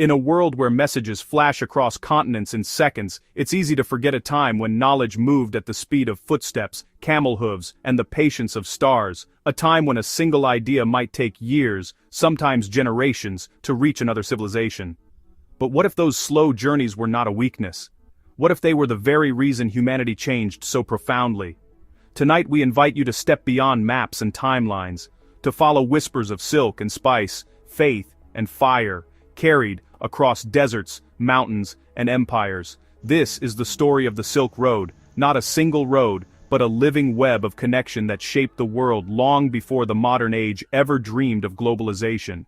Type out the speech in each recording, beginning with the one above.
In a world where messages flash across continents in seconds, it's easy to forget a time when knowledge moved at the speed of footsteps, camel hooves, and the patience of stars, a time when a single idea might take years, sometimes generations, to reach another civilization. But what if those slow journeys were not a weakness? What if they were the very reason humanity changed so profoundly? Tonight we invite you to step beyond maps and timelines, to follow whispers of silk and spice, faith and fire, carried across deserts, mountains, and empires. This is the story of the Silk Road, not a single road, but a living web of connection that shaped the world long before the modern age ever dreamed of globalization.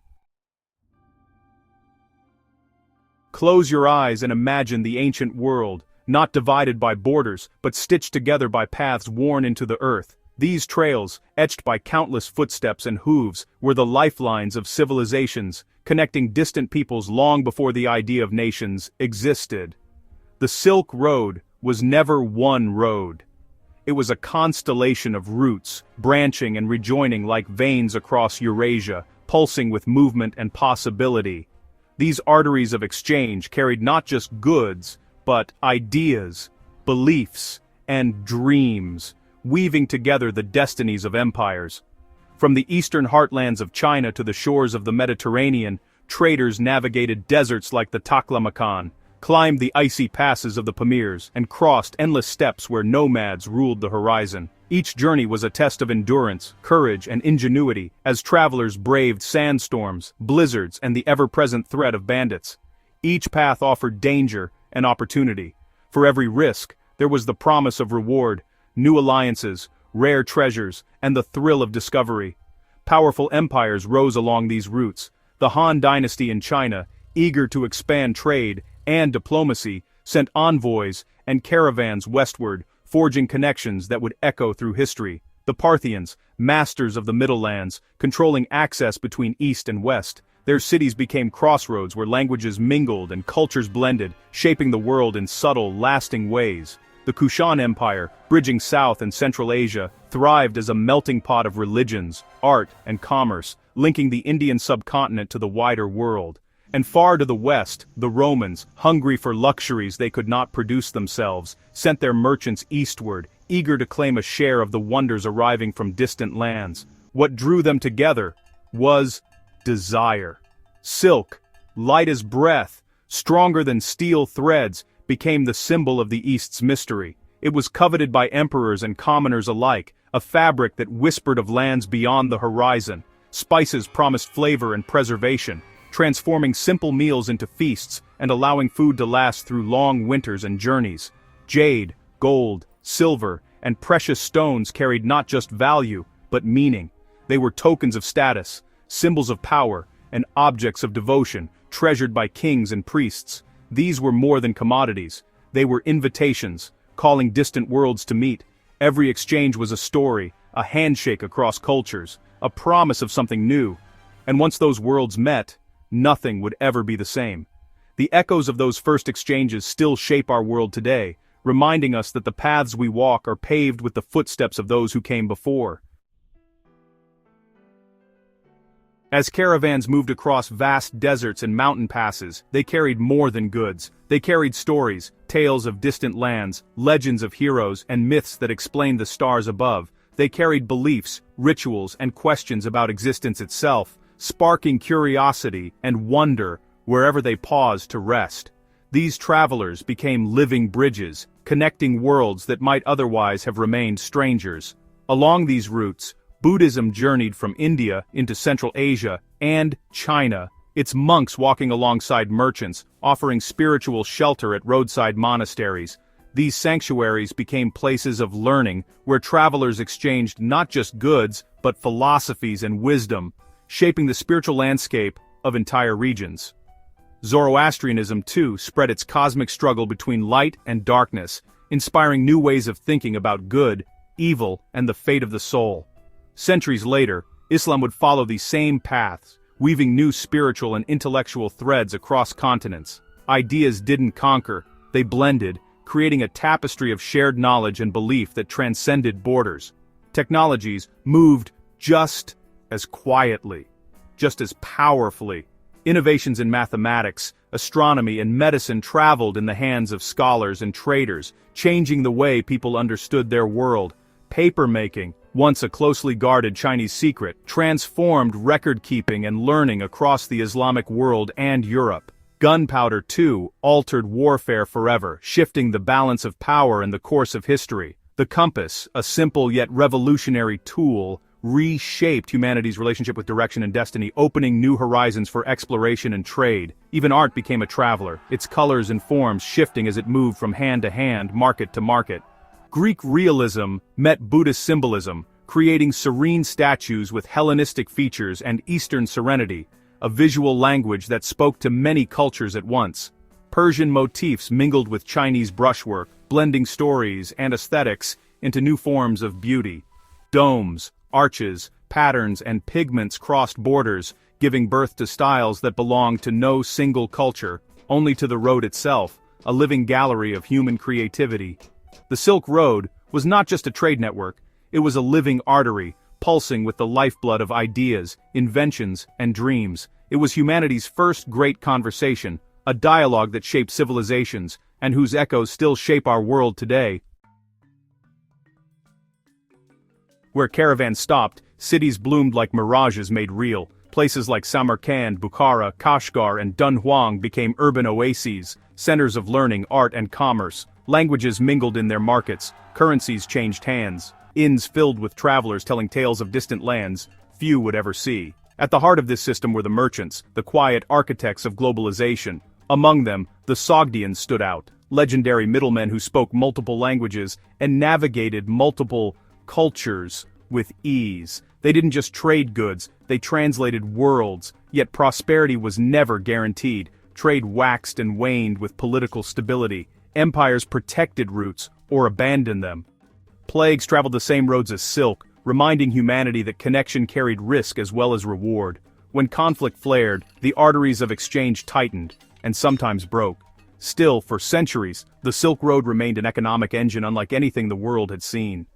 Close your eyes and imagine the ancient world, not divided by borders, but stitched together by paths worn into the earth. These trails, etched by countless footsteps and hooves, were the lifelines of civilizations, connecting distant peoples long before the idea of nations existed. The Silk Road was never one road. It was a constellation of routes, branching and rejoining like veins across Eurasia, pulsing with movement and possibility. These arteries of exchange carried not just goods, but ideas, beliefs, and dreams, weaving together the destinies of empires. From the eastern heartlands of China to the shores of the Mediterranean, traders navigated deserts like the Taklamakan, climbed the icy passes of the Pamirs, and crossed endless steppes where nomads ruled the horizon. Each journey was a test of endurance, courage, and ingenuity, as travelers braved sandstorms, blizzards, and the ever-present threat of bandits. Each path offered danger and opportunity. For every risk, there was the promise of reward, new alliances, rare treasures, and the thrill of discovery. Powerful empires rose along these routes. The Han Dynasty in China, eager to expand trade and diplomacy, sent envoys and caravans westward, forging connections that would echo through history. The Parthians, masters of the Middle Lands, controlling access between East and West. Their cities became crossroads where languages mingled and cultures blended, shaping the world in subtle, lasting ways. The Kushan Empire, bridging South and Central Asia, thrived as a melting pot of religions, art, and commerce, linking the Indian subcontinent to the wider world. And far to the west, the Romans, hungry for luxuries they could not produce themselves, sent their merchants eastward, eager to claim a share of the wonders arriving from distant lands. What drew them together was desire. Silk, light as breath, stronger than steel threads, became the symbol of the East's mystery. It was coveted by emperors and commoners alike, a fabric that whispered of lands beyond the horizon. Spices promised flavor and preservation, transforming simple meals into feasts and allowing food to last through long winters and journeys. Jade, gold, silver, and precious stones carried not just value, but meaning. They were tokens of status, symbols of power, and objects of devotion, treasured by kings and priests. These were more than commodities. They were invitations, calling distant worlds to meet. Every exchange was a story, a handshake across cultures, a promise of something new. And once those worlds met, nothing would ever be the same. The echoes of those first exchanges still shape our world today, reminding us that the paths we walk are paved with the footsteps of those who came before. As caravans moved across vast deserts and mountain passes, they carried more than goods. They carried stories, tales of distant lands, legends of heroes, and myths that explained the stars above. They carried beliefs, rituals, and questions about existence itself, sparking curiosity and wonder wherever they paused to rest. These travelers became living bridges, connecting worlds that might otherwise have remained strangers. Along these routes, Buddhism journeyed from India into Central Asia and China, its monks walking alongside merchants, offering spiritual shelter at roadside monasteries. These sanctuaries became places of learning where travelers exchanged not just goods, but philosophies and wisdom, shaping the spiritual landscape of entire regions. Zoroastrianism, too, spread its cosmic struggle between light and darkness, inspiring new ways of thinking about good, evil, and the fate of the soul. Centuries later, Islam would follow these same paths, weaving new spiritual and intellectual threads across continents. Ideas didn't conquer, they blended, creating a tapestry of shared knowledge and belief that transcended borders. Technologies moved just as quietly, just as powerfully, Innovations in mathematics, astronomy, and medicine traveled in the hands of scholars and traders, changing the way people understood their world. Papermaking, once a closely guarded Chinese secret, transformed record-keeping and learning across the Islamic world and Europe. Gunpowder, too, altered warfare forever, shifting the balance of power and the course of history. The compass, a simple yet revolutionary tool, reshaped humanity's relationship with direction and destiny, opening new horizons for exploration and trade. Even art became a traveler, its colors and forms shifting as it moved from hand to hand, market to market. Greek realism met Buddhist symbolism, creating serene statues with Hellenistic features and Eastern serenity, a visual language that spoke to many cultures at once. Persian motifs mingled with Chinese brushwork, blending stories and aesthetics into new forms of beauty. Domes, arches, patterns, and pigments crossed borders, giving birth to styles that belonged to no single culture, only to the road itself, a living gallery of human creativity. The Silk Road was not just a trade network, it was a living artery, pulsing with the lifeblood of ideas, inventions, and dreams. It was humanity's first great conversation, a dialogue that shaped civilizations, and whose echoes still shape our world today. Where caravans stopped, cities bloomed like mirages made real. Places like Samarkand, Bukhara, Kashgar, and Dunhuang became urban oases, centers of learning, art, and commerce. Languages mingled in their markets, currencies changed hands. Inns filled with travelers telling tales of distant lands few would ever see. At the heart of this system were the merchants, the quiet architects of globalization. Among them, the Sogdians stood out, legendary middlemen who spoke multiple languages and navigated multiple cultures with ease. They didn't just trade goods, they translated worlds, yet prosperity was never guaranteed. Trade waxed and waned with political stability. Empires protected routes or abandoned them. Plagues traveled the same roads as silk, reminding humanity that connection carried risk as well as reward. When conflict flared, the arteries of exchange tightened, and sometimes broke. Still, for centuries, the Silk Road remained an economic engine unlike anything the world had seen.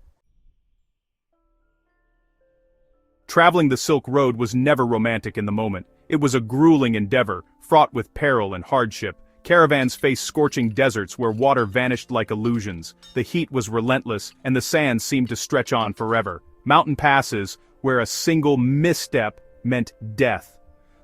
Traveling the Silk Road was never romantic in the moment. It was a grueling endeavor, fraught with peril and hardship. Caravans faced scorching deserts where water vanished like illusions. The heat was relentless, and the sands seemed to stretch on forever. Mountain passes, where a single misstep meant death.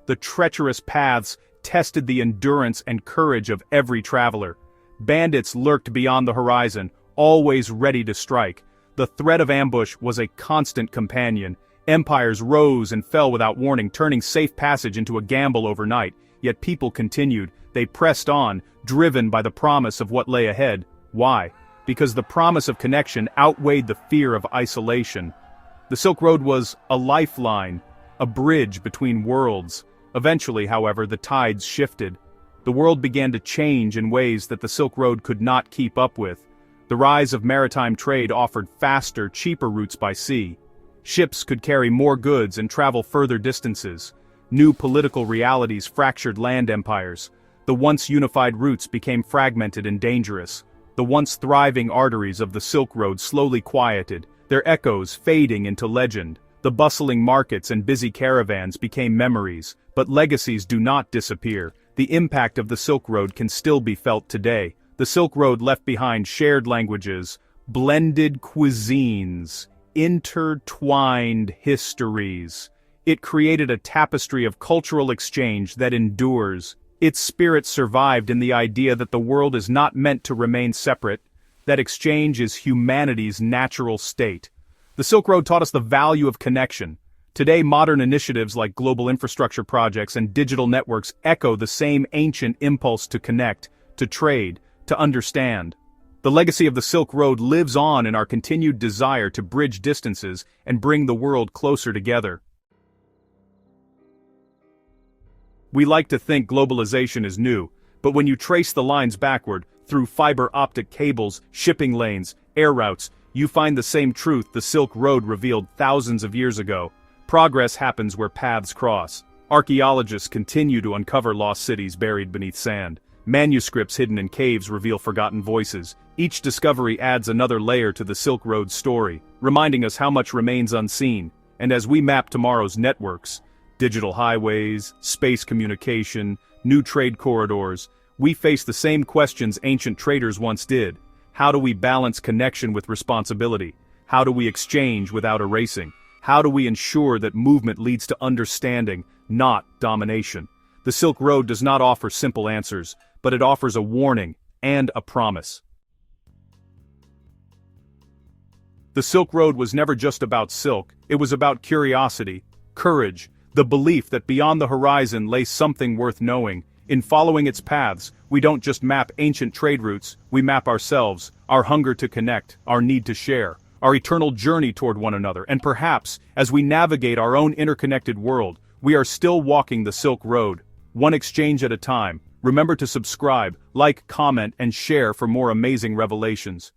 The treacherous paths tested the endurance and courage of every traveler. Bandits lurked beyond the horizon, always ready to strike. The threat of ambush was a constant companion. Empires rose and fell without warning, turning safe passage into a gamble overnight. Yet people continued. They pressed on, driven by the promise of what lay ahead. Why? Because the promise of connection outweighed the fear of isolation. The Silk Road was a lifeline, a bridge between worlds. Eventually, however, the tides shifted. The world began to change in ways that the Silk Road could not keep up with. The rise of maritime trade offered faster, cheaper routes by sea. Ships could carry more goods and travel further distances. New political realities fractured land empires. The once unified routes became fragmented and dangerous. The once thriving arteries of the Silk Road slowly quieted, their echoes fading into legend. The bustling markets and busy caravans became memories, but legacies do not disappear. The impact of the Silk Road can still be felt today. The Silk Road left behind shared languages, blended cuisines, intertwined histories. It created a tapestry of cultural exchange that endures. Its spirit survived in the idea that the world is not meant to remain separate, that exchange is humanity's natural state. The Silk Road taught us the value of connection. Today, modern initiatives like global infrastructure projects and digital networks echo the same ancient impulse to connect, to trade, to understand. The legacy of the Silk Road lives on in our continued desire to bridge distances and bring the world closer together. We like to think globalization is new, but when you trace the lines backward, through fiber optic cables, shipping lanes, air routes, you find the same truth the Silk Road revealed thousands of years ago. Progress happens where paths cross. Archaeologists continue to uncover lost cities buried beneath sand. Manuscripts hidden in caves reveal forgotten voices. Each discovery adds another layer to the Silk Road story, reminding us how much remains unseen. And as we map tomorrow's networks, Digital highways, space communication, new trade corridors. We face the same questions ancient traders once did. How do we balance connection with responsibility? How do we exchange without erasing? How do we ensure that movement leads to understanding, not domination? The Silk Road does not offer simple answers, but it offers a warning and a promise. The Silk Road was never just about silk, it was about curiosity, courage, the belief that beyond the horizon lay something worth knowing. In following its paths, we don't just map ancient trade routes, we map ourselves, our hunger to connect, our need to share, our eternal journey toward one another, and perhaps, as we navigate our own interconnected world, we are still walking the Silk Road, one exchange at a time. Remember to subscribe, like, comment, and share for more amazing revelations.